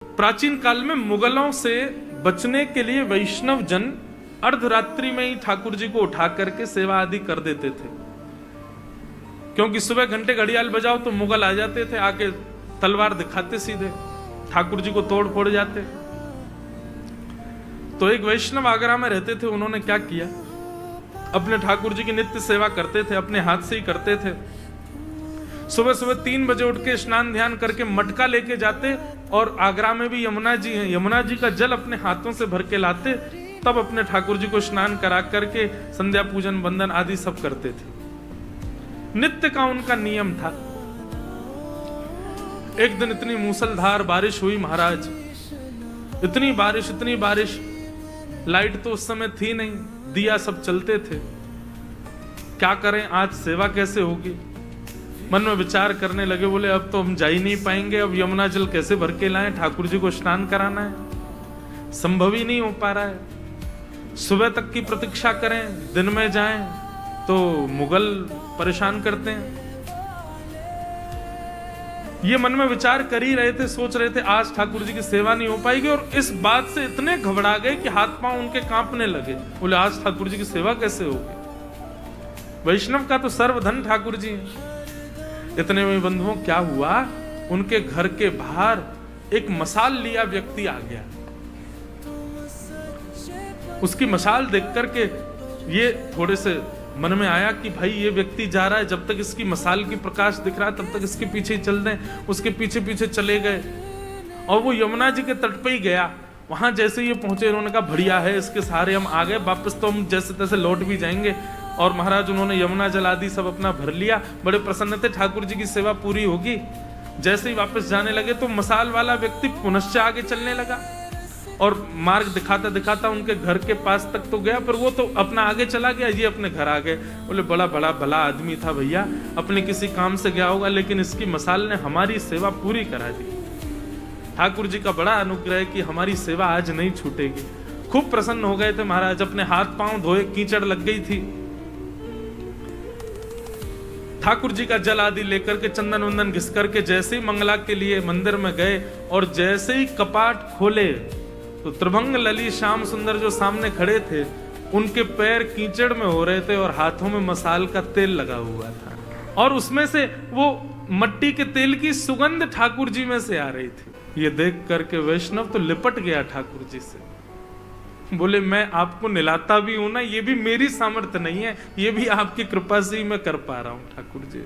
प्राचीन काल में मुगलों से बचने के लिए वैष्णव जन अर्धरात्रि में ही ठाकुर जी को उठा करके सेवा आदि कर देते थे, क्योंकि सुबह घंटे घड़ियाल बजाओ तो मुगल आ जाते थे, आके तलवार दिखाते सीधे ठाकुर जी को तोड़ फोड़ जाते। तो एक वैष्णव आगरा में रहते थे, उन्होंने क्या किया, अपने ठाकुर जी की नित्य सेवा करते थे, अपने हाथ से ही करते थे। सुबह सुबह 3 बजे उठ के स्नान ध्यान करके मटका लेके जाते और आगरा में भी यमुना जी हैं, यमुना जी का जल अपने हाथों से भर के लाते, तब अपने ठाकुर जी को स्नान करा करके संध्या पूजन वंदन आदि सब करते थे। नित्य का उनका नियम था। एक दिन इतनी मूसलधार बारिश हुई महाराज, इतनी बारिश, लाइट तो उस समय थी नहीं, दिया सब चलते थे। क्या करें, आज सेवा कैसे होगी? मन में विचार करने लगे, बोले अब तो हम जा ही नहीं पाएंगे, अब यमुना जल कैसे भर के लाएं, ठाकुर जी को स्नान कराना है, संभव ही नहीं हो पा रहा है। सुबह तक की प्रतीक्षा करें, दिन में जाएं तो मुगल परेशान करते हैं। ये मन में विचार कर ही रहे थे, सोच रहे थे आज ठाकुर जी की सेवा नहीं हो पाएगी, और इस बात से इतने घबरा गए कि हाथ पांव उनके कांपने लगे। बोले आज ठाकुर जी की सेवा कैसे होगी? वैष्णव का तो सर्वधन ठाकुर जी है। इतने में बंधुओं क्या हुआ, उनके घर के बाहर एक मशाल लिया व्यक्ति आ गया। उसकी मशाल देख करके ये थोड़े से मन में आया कि भाई ये व्यक्ति जा रहा है, जब तक इसकी मशाल की प्रकाश दिख रहा है तब तक इसके पीछे ही चल दें। उसके पीछे पीछे चले गए और वो यमुना जी के तट पे ही गया। वहां जैसे ये पहुंचे, उन्होंने कहा बढ़िया है, इसके सहारे हम आ गए, वापस तो हम जैसे तैसे लौट भी जाएंगे। और महाराज उन्होंने यमुना जल आदि सब अपना भर लिया, बड़े प्रसन्न थे, ठाकुर जी की सेवा पूरी होगी। जैसे ही वापस जाने लगे तो मशाल वाला व्यक्ति पुनश्च आगे चलने लगा और मार्ग दिखाता दिखाता उनके घर के पास तक तो गया, पर वो तो अपना आगे चला गया, ये अपने घर आ गए। बोले बड़ा बड़ा भला आदमी था भैया, अपने किसी काम से गया होगा, लेकिन इसकी मशाल ने हमारी सेवा पूरी करा दी। ठाकुर जी का बड़ा अनुग्रह है कि हमारी सेवा आज नहीं छूटेगी। खूब प्रसन्न हो गए थे महाराज, अपने हाथ पांव धोए, कीचड़ लग गई थी। ठाकुर जी का जल आदि लेकर के चंदन वंदन घिस करके जैसे ही मंगला के लिए मंदिर में गए और जैसे ही कपाट खोले तो त्रिभंग लली श्याम सुंदर जो सामने खड़े थे, उनके पैर कीचड़ में हो रहे थे और हाथों में मसाल का तेल लगा हुआ था, और उसमें से वो मट्टी के तेल की सुगंध ठाकुर जी में से आ रही थी। ये देख करके वैष्णव तो लिपट गया ठाकुर जी से। बोले मैं आपको निलाता भी हूं ना, ये भी मेरी सामर्थ्य नहीं है, ये भी आपकी कृपा से ही मैं कर पा रहा हूं ठाकुर जी।